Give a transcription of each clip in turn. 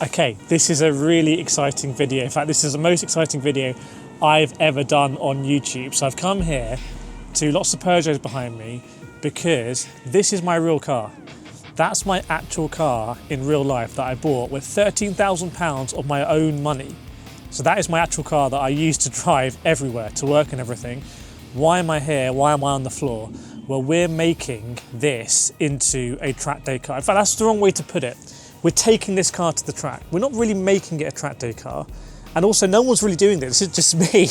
Okay, this is a really exciting video. In fact, this is the most exciting video I've ever done on YouTube. So I've come here to lots of Peugeots behind me because this is my real car. That's my actual car in real life that I bought with £13,000 of my own money. So that is my actual car that I use to drive everywhere, to work and everything. Why am I here? Why am I on the floor? Well, we're making this into a track day car. In fact, that's the wrong way to put it. We're taking this car to the track. We're not really making it a track day car. And also no one's really doing this, it's just me.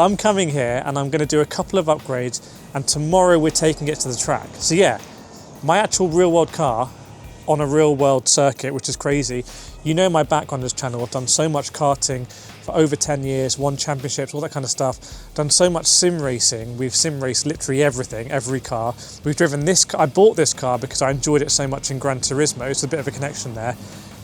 I'm coming here and I'm gonna do a couple of upgrades and tomorrow we're taking it to the track. So yeah, my actual real world car on a real world circuit, which is crazy. You know my background on this channel, I've done so much karting for over 10 years, won championships, all that kind of stuff. Done so much sim racing. We've sim raced literally everything, every car. We've driven this car. I bought this car because I enjoyed it so much in GRAN TURISMO. It's a bit of a connection there.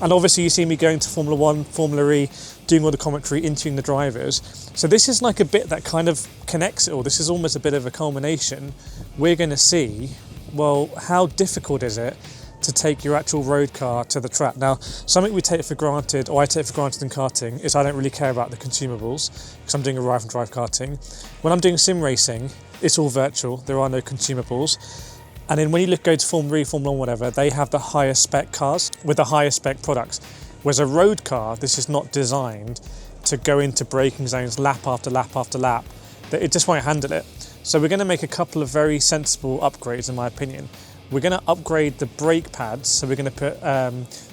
And obviously you see me going to Formula 1, Formula E, doing all the commentary, interviewing the drivers. So this is like a bit that kind of connects it all. This is almost a bit of a culmination. We're going to see, well, how difficult is it to take your actual road car to the track. Now, something we take for granted, or I take for granted in karting, is I don't really care about the consumables because I'm doing a ride and drive karting. When I'm doing sim racing, it's all virtual, there are no consumables. And then when you go to Formula E, Formula 1, whatever, they have the higher spec cars with the higher spec products. Whereas a road car, this is not designed to go into braking zones lap after lap after lap. It just won't handle it. So we're going to make a couple of very sensible upgrades, in my opinion. We're going to upgrade the brake pads, so we're going to put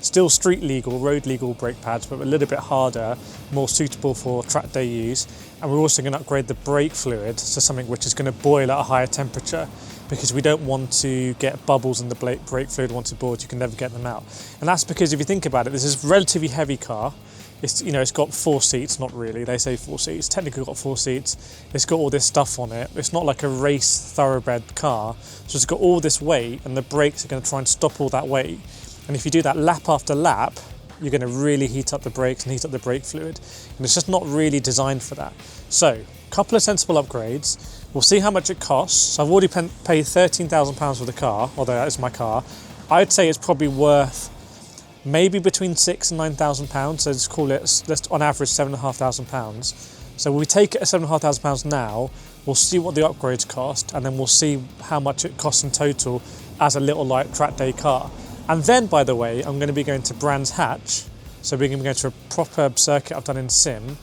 still street legal, road legal brake pads, but a little bit harder, more suitable for track day use. And we're also going to upgrade the brake fluid, so something which is going to boil at a higher temperature, because we don't want to get bubbles in the brake fluid once it's boiled, you can never get them out. And that's because if you think about it, this is a relatively heavy car. It's, you know, it's got 4 seats, not really, they say 4 seats, technically got 4 seats. It's got all this stuff on it. It's not like a race thoroughbred car. So it's got all this weight and the brakes are going to try and stop all that weight. And if you do that lap after lap, you're going to really heat up the brakes and heat up the brake fluid. And it's just not really designed for that. So, a couple of sensible upgrades. We'll see how much it costs. So I've already paid £13,000 for the car, although that is my car. I'd say it's probably worth maybe between £6,000 and £9,000, so let's call it, let's on average £7,500. So we take it at £7,500 now, we'll see what the upgrades cost, and then we'll see how much it costs in total as a little light track day car. And then, by the way, I'm going to be going to Brands Hatch, so we're going to be going to a proper circuit I've done in sim,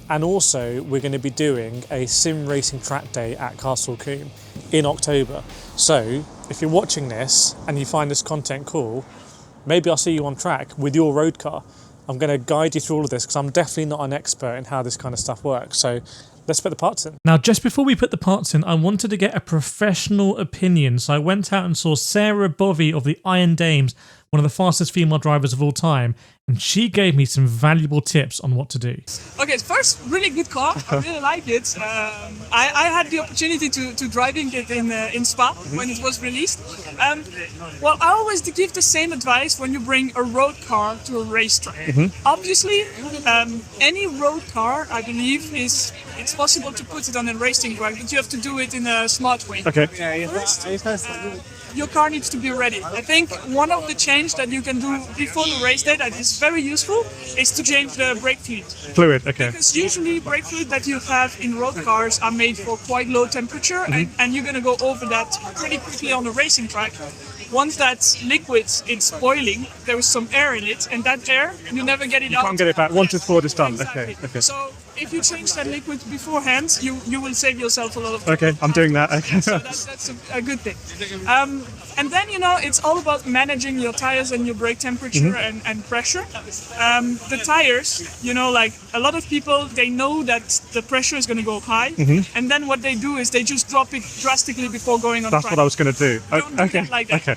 and also we're going to be doing a sim racing track day at Castle Combe in October. So if you're watching this and you find this content cool, maybe I'll see you on track with your road car. I'm going to guide you through all of this because I'm definitely not an expert in how this kind of stuff works. So let's put the parts in. Now, just before we put the parts in, I wanted to get a professional opinion. So I went out and saw Sarah Bovey of the Iron Dames, one of the fastest female drivers of all time, and she gave me some valuable tips on what to do. Okay, first, really good car. I really like it. I had the opportunity to driving it in Spa when it was released. Well, I always give the same advice when you bring a road car to a racetrack. Obviously, any road car, I believe, it's possible to put it on a racing track, but you have to do it in a smart way. Okay. First, your car needs to be ready. I think one of the changes that you can do before the race day that is very useful is to change the brake fluid. Okay. Because usually brake fluid that you have in road cars are made for quite low temperature, and you're going to go over that pretty quickly on a racing track. Once that liquid is boiling, there is some air in it, and that air, you never get it out. You can't get it back once it's poured, it's done. Exactly. Okay. So if you change that liquid beforehand, you will save yourself a lot of time. Okay, I'm doing that. Okay. So that's a good thing. And then, you know, it's all about managing your tires and your brake temperature and pressure. The tires, you know, like a lot of people, they know that the pressure is going to go high. And then what they do is they just drop it drastically before going on track. That's what I was going to do. Don't do that like that. Okay.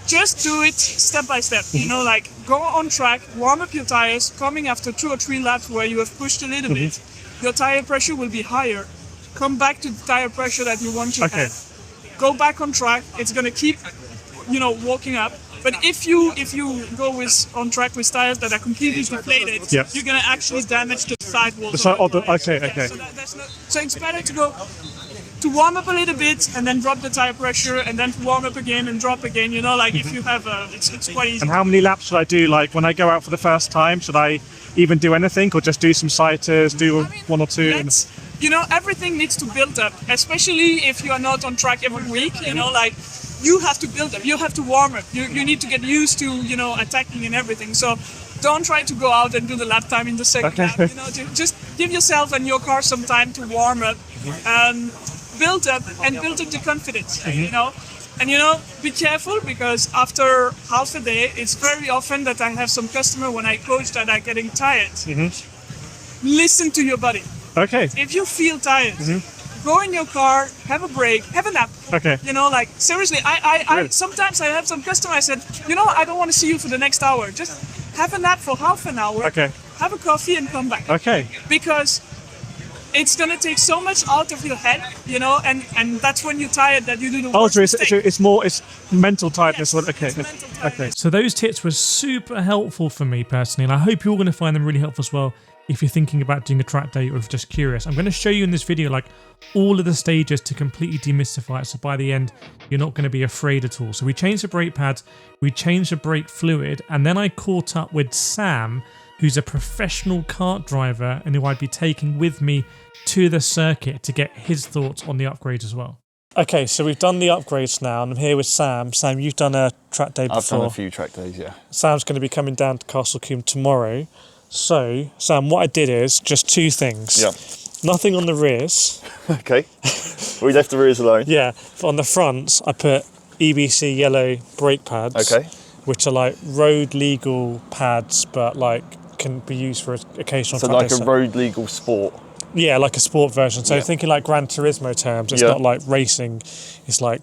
Just do it step by step. You know, like go on track, warm up your tires, coming after 2 or 3 laps where you have pushed a little bit, your tire pressure will be higher. Come back to the tire pressure that you want to have. Go back on track. It's going to keep, you know, walking up. But if you go on track with tires that are completely deflated, you're going to actually damage the sidewalls. Okay. So, so it's better to go to warm up a little bit and then drop the tire pressure and then to warm up again and drop again, you know, like if you have it's quite easy. And how many laps should I do? Like when I go out for the first time, should I even do anything or just do some sighters, do one or two? You know, everything needs to build up, especially if you are not on track every week, you know, like you have to build up, you have to warm up, you need to get used to, you know, attacking and everything. So don't try to go out and do the lap time in the second lap, you know, just give yourself and your car some time to warm up, build up the confidence, you know. And you know, be careful because after half a day, it's very often that I have some customer when I coach that are getting tired. Listen to your body. Okay. If you feel tired, go in your car, have a break, have a nap. Okay. You know, like seriously, I sometimes I have some customer. I said, you know, I don't want to see you for the next hour. Just have a nap for half an hour. Okay. Have a coffee and come back. Okay. Because it's gonna take so much out of your head, you know, and that's when you're tired that you do the worst mistake. It's mental tiredness. Yes, Okay. it's mental tiredness. Okay. So those tips were super helpful for me personally, and I hope you're all going to find them really helpful as well if you're thinking about doing a track day or if you're just curious. I'm going to show you in this video like all of the stages to completely demystify it, so by the end you're not going to be afraid at all. So we changed the brake pads, we changed the brake fluid, and then I caught up with Sam, who's a professional kart driver and who I'd be taking with me to the circuit to get his thoughts on the upgrades as well. Okay, so we've done the upgrades now, and I'm here with Sam. Sam, you've done a track day before. I've done a few track days, yeah. Sam's going to be coming down to Castlecombe tomorrow. So, Sam, what I did is just two things. Yeah. Nothing on the rears. Okay. We left the rears alone. Yeah. On the fronts, I put EBC yellow brake pads. Okay. Which are like road legal pads, but like can be used for occasional. So like a road legal sport. Yeah, like a sport version. So thinking like GRAN TURISMO terms, it's not like racing. It's like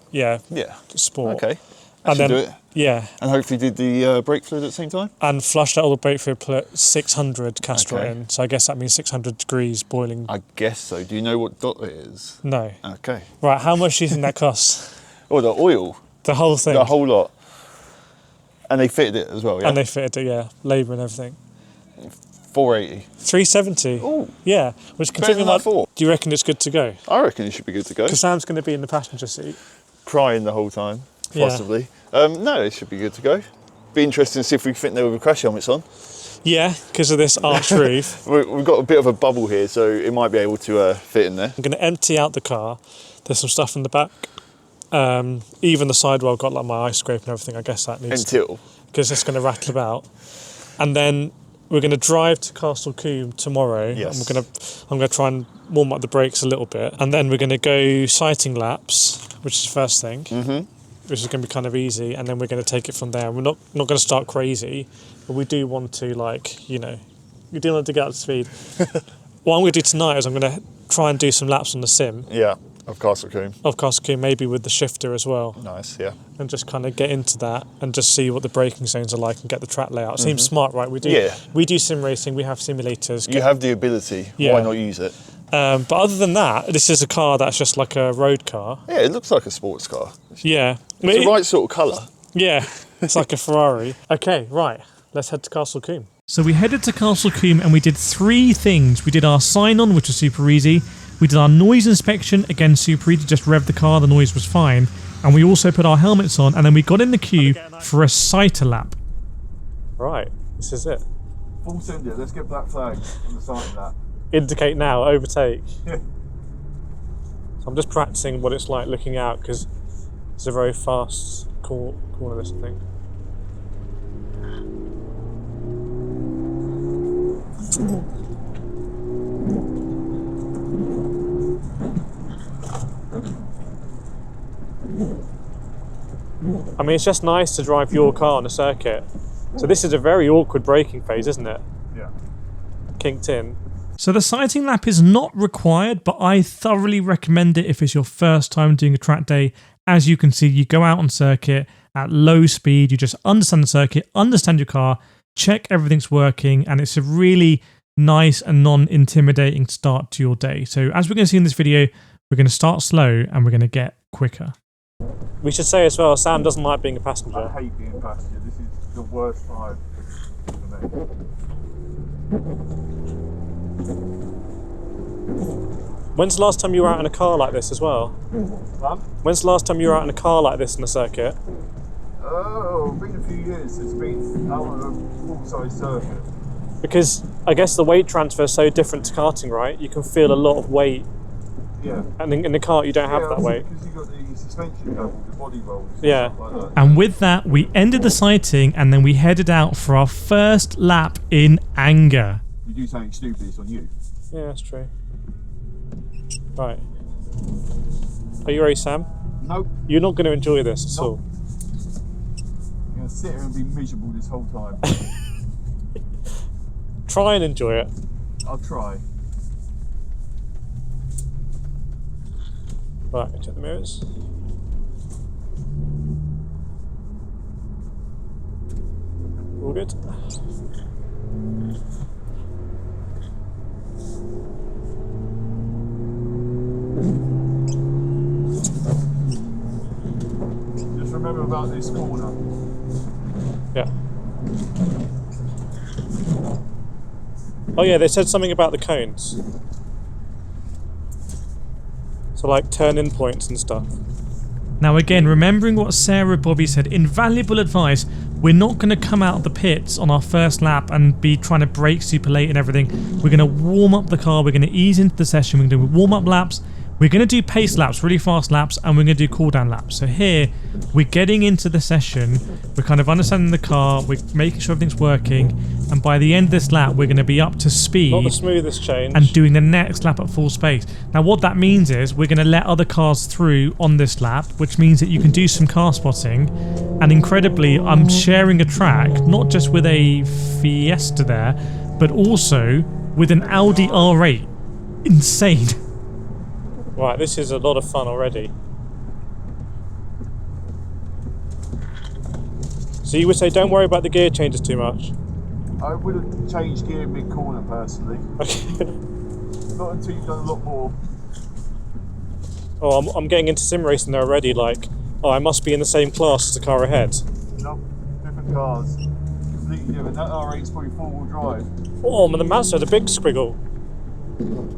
sport. Okay. And then do it. Yeah. And hopefully did the brake fluid at the same time. And flushed out all the brake fluid, put 600 castrol in. So I guess that means 600 degrees boiling. I guess so. Do you know what dot it is? No. Okay. Right. How much do you think that costs? Oh, the oil. The whole thing. The whole lot. And they fitted it as well, yeah? And they fitted it, yeah. Labour and everything. 480. 370. Oh. Yeah. Which considering than I thought. Do you reckon it's good to go? I reckon it should be good to go. Because Sam's going to be in the passenger seat. Crying the whole time, possibly. No, it should be good to go. Be interesting to see if we can fit in there with the crash helmets on. Yeah, because of this arch roof. We've got a bit of a bubble here, so it might be able to fit in there. I'm going to empty out the car. There's some stuff in the back. Even the sidewall got like my ice scrape and everything. I guess that needs Until. Because it's going to rattle about. And then we're going to drive to Castlecombe tomorrow. Yes. And I'm going to try and warm up the brakes a little bit. And then we're going to go sighting laps, which is the first thing. Which is going to be kind of easy. And then we're going to take it from there. We're not going to start crazy, but we do want to, like, you know, we do want to get up to speed. What I'm going to do tonight is I'm going to try and do some laps on the sim. Yeah, of Castlecombe. Of Castlecombe, maybe with the shifter as well. Nice, yeah. And just kind of get into that and just see what the braking zones are like and get the track layout. It seems smart, right? We do sim racing, we have simulators. You have the ability, why not use it? But other than that, this is a car that's just like a road car. Yeah, it looks like a sports car. Yeah. It's the right sort of colour. Yeah, it's like a Ferrari. Okay, right, let's head to Castlecombe. So we headed to Castlecombe and we did three things. We did our sign-on, which was super easy. We did our noise inspection, again super easy, just rev the car, the noise was fine. And we also put our helmets on and then we got in the queue for a sighter lap. Right, this is it. Full sender, let's get black flag on the sighting lap. Indicate now, overtake. So I'm just practicing what it's like looking out because it's a very fast corner, this thing. I mean, it's just nice to drive your car on a circuit. So this is a very awkward braking phase, isn't it? Yeah. Kinked in. So the sighting lap is not required, but I thoroughly recommend it if it's your first time doing a track day. As you can see, you go out on circuit at low speed, you just understand the circuit, understand your car, check everything's working, and it's a really nice and non-intimidating start to your day. So as we're going to see in this video, we're going to start slow and we're going to get quicker. We should say as well, Sam doesn't like being a passenger. I hate being a passenger. This is the worst drive for me. When's the last time you were out in a car like this as well? When's the last time you were out in a car like this in a circuit? Oh, it's been a few years. It's been out on a full-size circuit. Because I guess the weight transfer is so different to karting, right? You can feel a lot of weight. Yeah. And in the kart, you don't have that weight. Because you've got the suspension level, the body rolls. Yeah. Like that. And with that, we ended the sighting and then we headed out for our first lap in anger. You do something stupid, it's on you. Yeah, that's true. Right. Are you ready, Sam? Nope. You're not going to enjoy this at all. I'm going to sit here and be miserable this whole time. Try and enjoy it. I'll try. Right, check the mirrors. All good. Just remember about this corner. Yeah. Oh yeah, they said something about the cones. So like turn-in points and stuff. Now again, remembering what Sarah Bobby said, invaluable advice, we're not going to come out of the pits on our first lap and be trying to brake super late and everything. We're going to warm up the car, we're going to ease into the session, we're going to do warm-up laps, we're going to do pace laps, really fast laps, and we're going to do cool-down laps. So here, we're getting into the session, we're kind of understanding the car, we're making sure everything's working, and by the end of this lap, we're going to be up to speed. Not the smoothest change. And doing the next lap at full space. Now what that means is we're going to let other cars through on this lap, which means that you can do some car spotting. And incredibly, I'm sharing a track, not just with a Fiesta there, but also with an Audi R8. Insane. Right, this is a lot of fun already. So you would say don't worry about the gear changes too much? I wouldn't change gear mid-corner personally. Okay. Not until you've done a lot more. Oh, I'm getting into sim racing there already, like, oh, I must be in the same class as the car ahead. No, different cars. Completely different. That R8's probably four-wheel drive. Oh, but the Mazda had a big squiggle.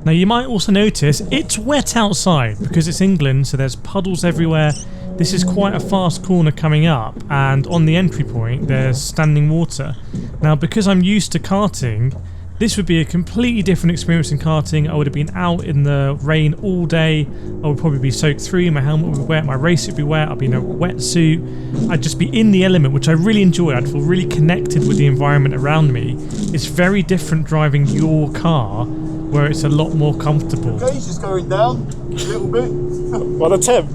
Now you might also notice it's wet outside because it's England, so there's puddles everywhere. This is quite a fast corner coming up, and on the entry point there's standing water. Now because I'm used to karting, this would be a completely different experience in karting. I would have been out in the rain all day. I would probably be soaked through, my helmet would be wet, my race would be wet, I'd be in a wetsuit. I'd just be in the element, which I really enjoy. I'd feel really connected with the environment around me. It's very different driving your car, where it's a lot more comfortable. Okay, just going down a little bit. Well, the temp.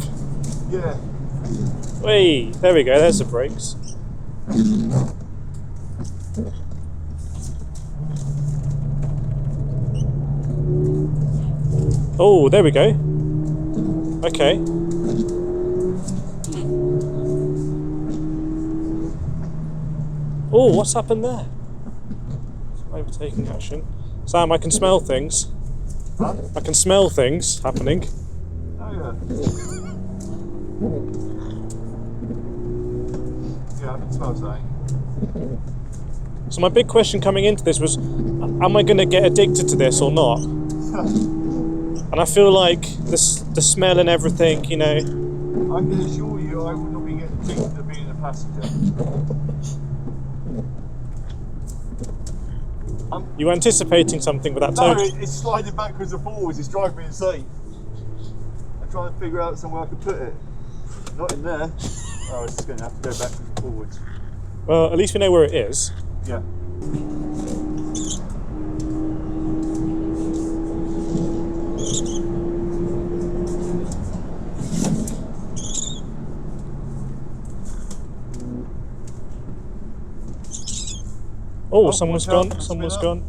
Yeah. Hey, there we go, there's the brakes. Oh, there we go. Okay. Oh, what's happened there? Some overtaking action. Sam, I can smell things. Huh? I can smell things happening. Oh yeah. Yeah, I can smell something. So my big question coming into this was, am I going to get addicted to this or not? And I feel like the smell and everything, you know. I can assure you I will not be getting addicted to being a passenger. You anticipating something with that No, tone? it's sliding backwards and forwards, it's driving me insane. I'm trying to figure out somewhere I can put it. Not in there. Oh, it's just going to have to go backwards and forwards. Well, at least we know where it is. Yeah. Oh, someone's gone. Someone's gone.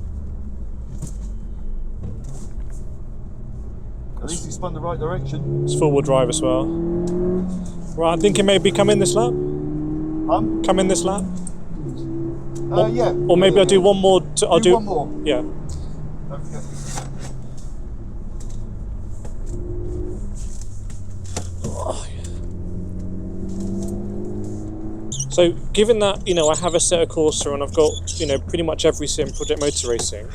At least he spun the right direction. It's four-wheel drive as well. Right, I'm thinking maybe come in this lap. Come in this lap. Yeah. Or maybe I'll do one more. I'll do one more. Yeah. Okay. So, given that, you know, I have a set of Corsa and I've got, you know, pretty much every sim Project Motor Racing,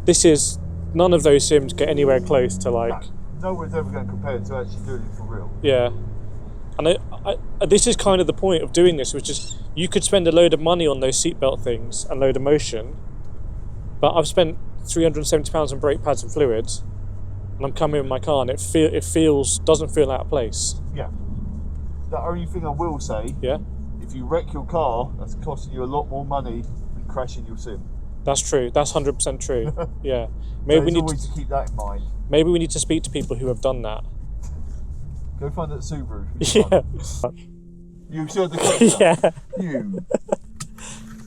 this is none of those sims get anywhere close to like. No one's ever going to compare to actually doing it for real. Yeah, and this is kind of the point of doing this, which is you could spend a load of money on those seatbelt things and load of motion, but I've spent £370 on brake pads and fluids, and I'm coming with my car, and it doesn't feel out of place. Yeah. The only thing I will say, Yeah, if you wreck your car, that's costing you a lot more money than crashing your sim. that's true. That's 100% true. Yeah, So maybe we it's need always to keep that in mind. maybe we need to speak to people who have done that. Go find that Subaru. It's Yeah. fun. You said the question. Yeah. You.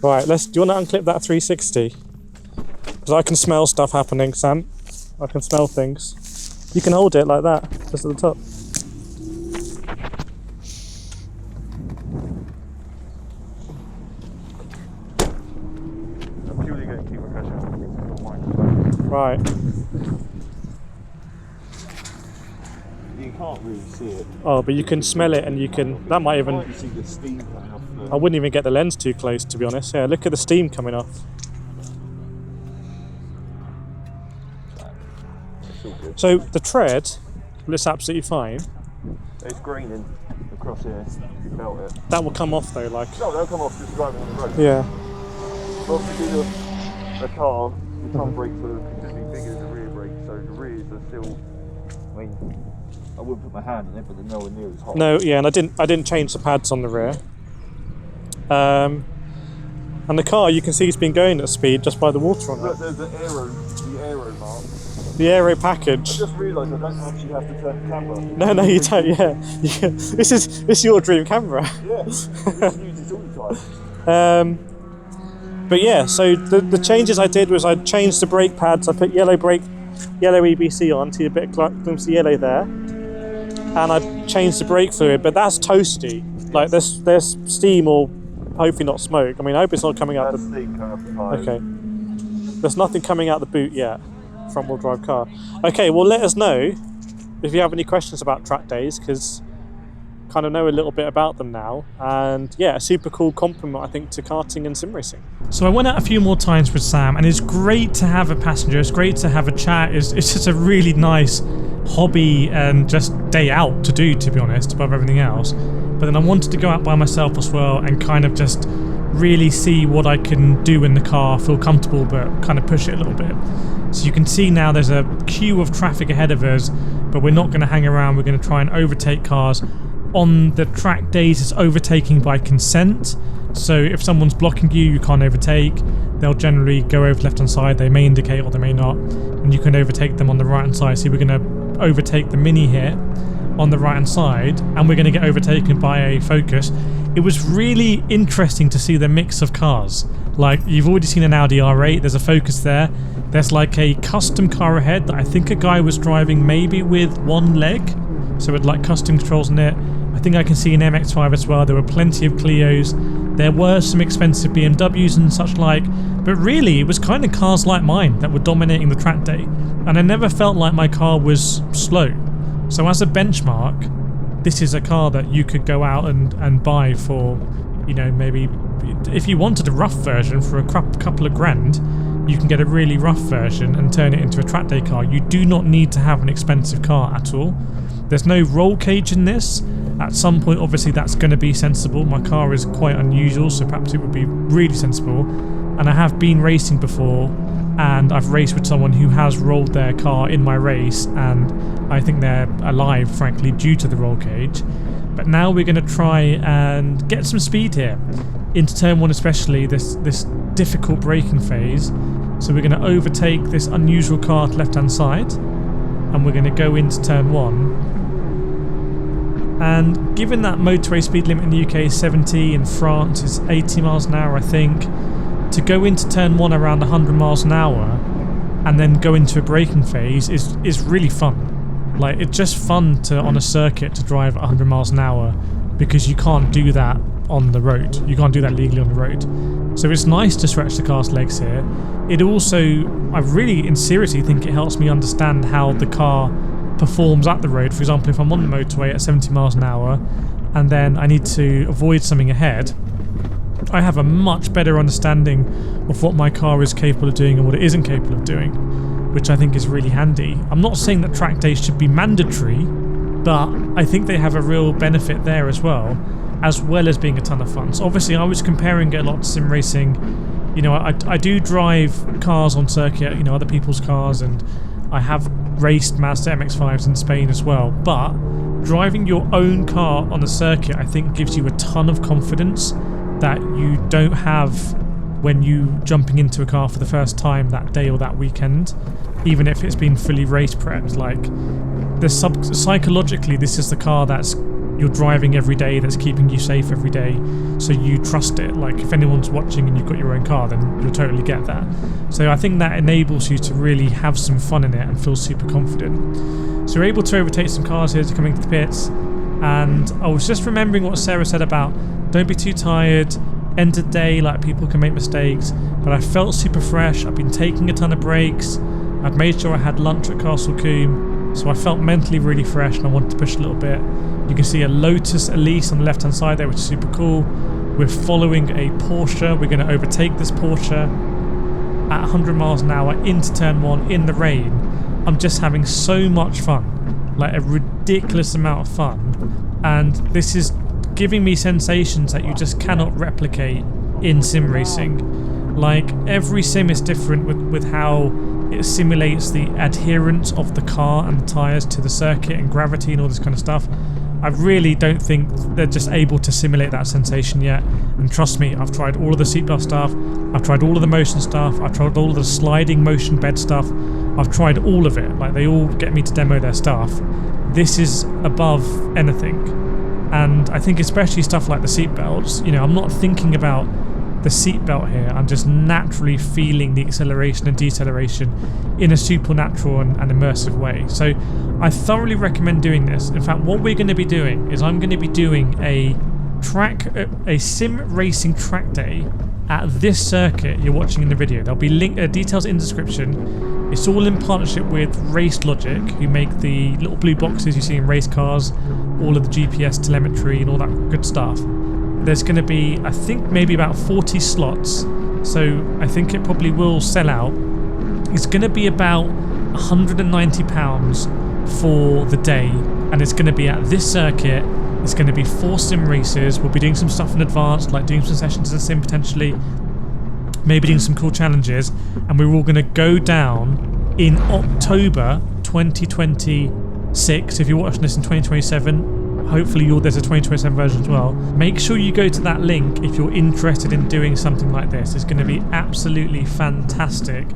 Right, do you want to unclip that 360? Because I can smell stuff happening, Sam. I can smell things. You can hold it like that, just at the top. I'm purely going to keep my pressure on mine. Right. You can't really see it. Oh, but you can smell it, and you can. That might You even. might see the steam coming off the... I wouldn't even get the lens too close, to be honest. Yeah, look at the steam coming off. It's all good. So the tread looks absolutely fine. It's graining across here. You felt it. That will come off though, like. No, they'll come off just driving on the road. Yeah. But obviously the car, the front brakes are considerably bigger than the rear brakes, so the rears are still, I mean, I wouldn't put my hand in it, but they're nowhere near as hot. No, yeah, and I didn't change the pads on the rear. And the car, you can see it's been going at speed just by the water on Look, it. there's the aero mark. The aero I package. just realised I don't actually have to turn the camera. No, you don't. Yeah. This is your dream camera. Yeah, we use it all the time. But yeah, so the changes I did was I changed the brake pads. I put yellow EBC on, see a bit of glimpse of yellow there, and I changed the brake fluid. But that's toasty. Like there's steam or hopefully not smoke. I mean, I hope it's not coming out That's the. steam coming off the tyres. Okay. There's nothing coming out the boot yet. Front wheel drive car. Okay, well let us know if you have any questions about track days, because kind of know a little bit about them now. And yeah, a super cool compliment I think to karting and sim racing. So I went out a few more times with Sam, and it's great to have a passenger, it's great to have a chat, it's just a really nice hobby and just day out to do, to be honest, above everything else. But then I wanted to go out by myself as well and kind of just really see what I can do in the car, feel comfortable but kind of push it a little bit. So you can see now there's a queue of traffic ahead of us, but we're not going to hang around, we're going to try and overtake cars. On the track days it's overtaking by consent, so if someone's blocking you, you can't overtake. They'll generally go over the left hand side, they may indicate or they may not, and you can overtake them on the right hand side. So we're going to overtake the Mini here on the right hand side, and we're going to get overtaken by a Focus. It was really interesting to see the mix of cars. Like, you've already seen an Audi R8, there's a Focus there, there's like a custom car ahead that I think a guy was driving maybe with one leg, so with like custom controls in it. I think I can see an MX-5 as well. There were plenty of Clios, there were some expensive BMWs and such like, but really it was kind of cars like mine that were dominating the track day, and I never felt like my car was slow. So as a benchmark, this is a car that you could go out and buy for, you know, maybe if you wanted a rough version for a couple of grand, you can get a really rough version and turn it into a track day car. You do not need to have an expensive car at all. There's no roll cage in this. At some point, obviously, that's going to be sensible. My car is quite unusual, so perhaps it would be really sensible. And I have been racing before, and I've raced with someone who has rolled their car in my race, and I think they're alive, frankly, due to the roll cage. But now we're going to try and get some speed here. Into turn one especially, this difficult braking phase. So we're going to overtake this unusual car to left-hand side, and we're going to go into turn one. And given that motorway speed limit in the UK is 70, in France is 80 miles an hour, I think, to go into turn one around 100 miles an hour and then go into a braking phase is really fun. Like, it's just fun to, on a circuit, to drive 100 miles an hour, because you can't do that on the road. You can't do that legally on the road. So it's nice to stretch the car's legs here. It also, I really, in seriously, think it helps me understand how the car performs at the road. For example, if I'm on the motorway at 70 miles an hour and then I need to avoid something ahead, I have a much better understanding of what my car is capable of doing and what it isn't capable of doing. which I think is really handy. I'm not saying that track days should be mandatory, but I think they have a real benefit there as well as being a ton of fun. So obviously I was comparing it a lot to sim racing. You know, I do drive cars on circuit, you know, other people's cars, and I have raced Mazda MX-5s in Spain as well, but driving your own car on a circuit I think gives you a ton of confidence that you don't have when you jumping into a car for the first time that day or that weekend, even if it's been fully race prepped. Like, psychologically this is the car that's you're driving every day, that's keeping you safe every day, so you trust it. Like, if anyone's watching and you've got your own car, then you'll totally get that. So I think that enables you to really have some fun in it and feel super confident. So you're able to overtake some cars here as you're coming to the pits, and I was just remembering what Sarah said about don't be too tired, end of day, like, people can make mistakes, but I felt super fresh. I've been taking a ton of breaks, I'd made sure I had lunch at Castle Combe, so I felt mentally really fresh and I wanted to push a little bit. You can see a Lotus Elise on the left hand side there, which is super cool. We're following a Porsche. We're going to overtake this Porsche at 100 miles an hour into turn 1 in the rain. I'm just having so much fun, like a ridiculous amount of fun, and this is giving me sensations that you just cannot replicate in sim racing. Like, every sim is different with how it simulates the adherence of the car and the tyres to the circuit and gravity and all this kind of stuff. I really don't think they're just able to simulate that sensation yet. And trust me, I've tried all of the seatbelt stuff, I've tried all of the motion stuff, I've tried all of the sliding motion bed stuff, I've tried all of it. Like, they all get me to demo their stuff. This is above anything. And I think especially stuff like the seatbelts, you know, I'm not thinking about the seatbelt here, I'm just naturally feeling the acceleration and deceleration in a supernatural and immersive way. So I thoroughly recommend doing this. In fact, what we're going to be doing is I'm going to be doing a sim racing track day at this circuit you're watching in the video. There'll be details in the description. It's all in partnership with LOGITECH, who make the little blue boxes you see in race cars, all of the GPS telemetry and all that good stuff. There's going to be, I think, maybe about 40 slots, so I think it probably will sell out. It's going to be about £190 for the day, and it's going to be at this circuit. It's going to be 4 sim races. We'll be doing some stuff in advance, like doing some sessions in sim potentially, maybe doing some cool challenges, and we're all going to go down in October 2026. If you're watching this in 2027, hopefully there's a 2027 version as well. Make sure you go to that link if you're interested in doing something like this. It's going to be absolutely fantastic,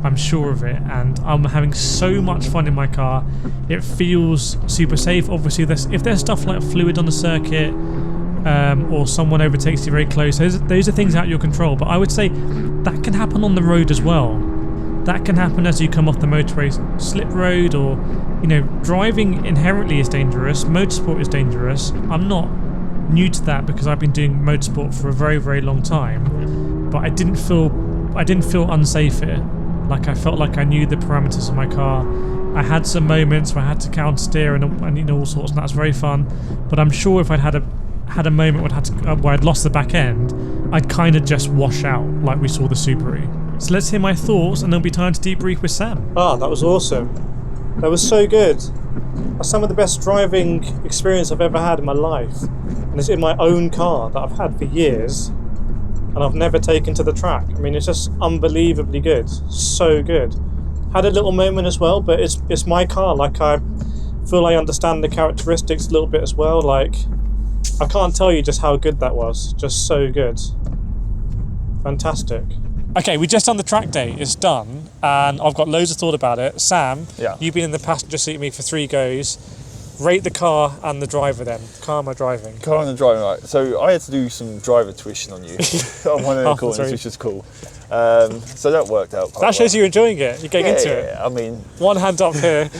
I'm sure of it, and I'm having so much fun in my car. It feels super safe. Obviously, if there's stuff like fluid on the circuit, or someone overtakes you very close, those are things out of your control, but I would say that can happen on the road as well. That can happen as you come off the motorway slip road, or, you know, driving inherently is dangerous, motorsport is dangerous. I'm not new to that because I've been doing motorsport for a very, very long time, but I didn't feel unsafe here. Like, I felt like I knew the parameters of my car. I had some moments where I had to counter steer and you know, all sorts, and that's very fun, but I'm sure if I'd had a moment where I'd lost the back end, I'd kind of just wash out like we saw the Subaru. So let's hear my thoughts, and there'll be time to debrief with Sam. Ah, that was awesome. That was so good. That's some of the best driving experience I've ever had in my life. And it's in my own car that I've had for years, and I've never taken to the track. I mean, it's just unbelievably good. So good. Had a little moment as well, but it's my car. Like, I feel I understand the characteristics a little bit as well. Like, I can't tell you just how good that was. Just so good. Fantastic. Okay, we just done the track day. It's done, and I've got loads of thought about it. Sam, Yeah. you've been in the passenger seat with me for 3 goes. Rate the car and the driver then. Car am I driving? Car and the driving, right. So I had to do some driver tuition on you on one of the corners, sorry. which is cool. So that worked out quite That shows well. you're enjoying it. You're getting into it. Yeah, I mean, One hand up here.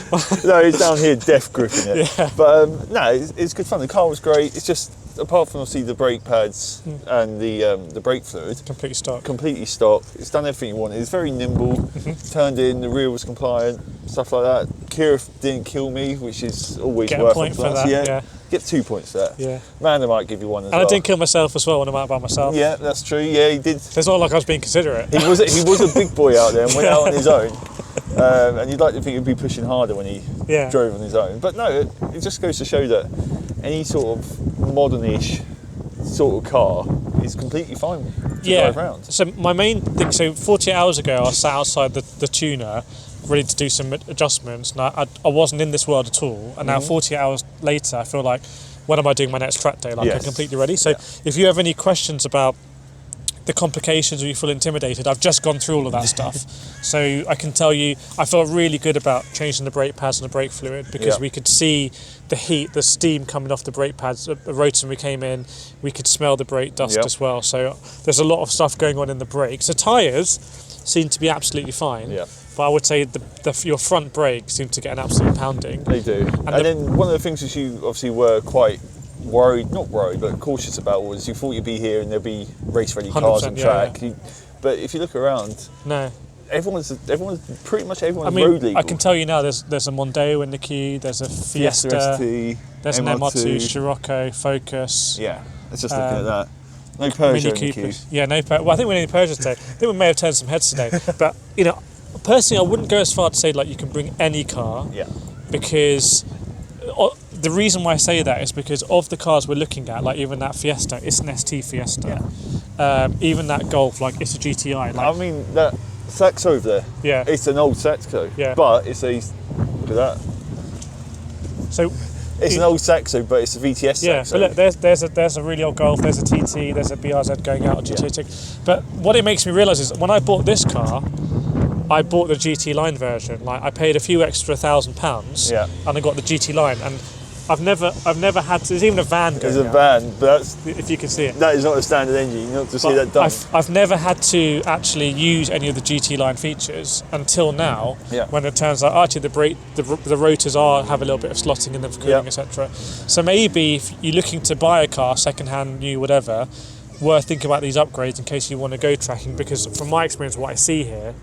no, he's down here death gripping it. Yeah. But no, it's good fun. The car was great. It's just, apart from obviously the brake pads and the brake fluid, completely stock. It's done everything you wanted. It's very nimble. Turned in, the rear was compliant, stuff like that. Kireth didn't kill me, which is always Get a worth point a for plus. that, yeah. Get 2 points there. Yeah. Amanda might give you one as well. And I didn't kill myself as well when I'm out by myself. Yeah, that's true. Yeah, he did. It's not like I was being considerate. He was a big boy out there and went out on his own. And you'd like to think he'd be pushing harder when he Yeah. drove on his own. But no, it just goes to show that any sort of modernish sort of car is completely fine to drive around. So my main thing, so 48 hours ago I sat outside the tuner ready to do some adjustments, and I wasn't in this world at all, and now 48 hours later I feel like, when am I doing my next track day? Like, I'm completely ready. So if you have any questions about the complications or you feel intimidated, I've just gone through all of that stuff. So I can tell you, I felt really good about changing the brake pads and the brake fluid, because we could see the heat, the steam coming off the brake pads. The road when we came in, we could smell the brake dust as well. So there's a lot of stuff going on in the brakes. The tyres seem to be absolutely fine. Yeah. But I would say your front brakes seem to get an absolute pounding. They do. And then one of the things that you obviously were quite not worried, but cautious about was you thought you'd be here and there'd be race-ready cars on track. Yeah. But if you look around, everyone's pretty much road legal. I can tell you now, there's a Mondeo in the queue, there's a Fiesta, ST, there's an MR2, Scirocco, Focus. Yeah, let's just look at that. No Peugeot in the queue. Yeah, no Peugeot. Well, I think we need Peugeot today. I think we may have turned some heads today. But, personally, I wouldn't go as far to say, like, you can bring any car. Yeah. Because the reason why I say that is because of the cars we're looking at, like even that Fiesta, it's an ST Fiesta. Yeah. Even that Golf, like, it's a GTI. Like, I mean, that Saxo over there, it's an old Saxo. Yeah. But it's a, look at that. So it's an old Saxo, but it's a VTS Saxo. Yeah, but look, there's a really old Golf, there's a TT, there's a BRZ going out, a GT. But what it makes me realise is, when I bought this car, I bought the GT line version. Like, I paid a few extra £1,000, and I got the GT line. And I've never had to, there's even a van going. There's a van, but that's, if you can see it. That is not a standard engine. You not to see that done. I've never had to actually use any of the GT line features until now. Yeah. When it turns out actually the rotors have a little bit of slotting in them for cooling, etc. So maybe if you're looking to buy a car, second hand, new, whatever, worth thinking about these upgrades in case you want to go tracking, because from my experience, what I see here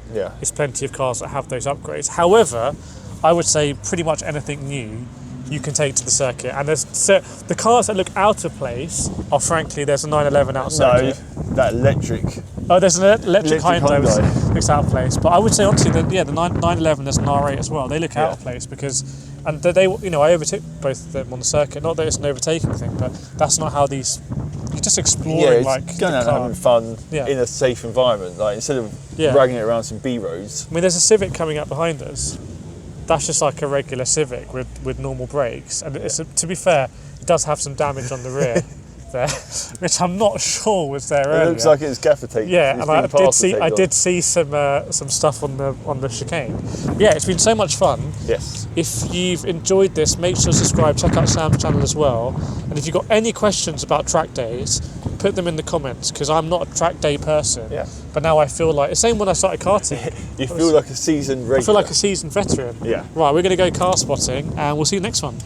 is plenty of cars that have those upgrades. However, I would say pretty much anything new you can take to the circuit, and the cars that look out of place are, frankly, there's a 911 out of circuit. No, that electric. Oh, there's an electric Hyundai that looks out of place. But I would say, honestly, the 911, there's an R8 as well. They look out of place because, and they, I overtook both of them on the circuit. Not that it's an overtaking thing, but that's not how these. You're just exploring, it's going out and having fun in a safe environment, like instead of dragging it around some B roads. I mean, there's a Civic coming up behind us. That's just like a regular Civic with normal brakes, and to be fair, it does have some damage on the rear there, which I'm not sure was there earlier. It looks like it's gaffer tape. Yeah, and I did see some stuff on the chicane. Yeah, it's been so much fun. Yes. If you've enjoyed this, make sure to subscribe. Check out Sam's channel as well. And if you've got any questions about track days, put them in the comments, because I'm not a track day person. Yeah. But now I feel like the same when I started karting. You feel like a seasoned regular. I feel like a seasoned veteran. Yeah. Right, we're going to go car spotting, and we'll see you next one.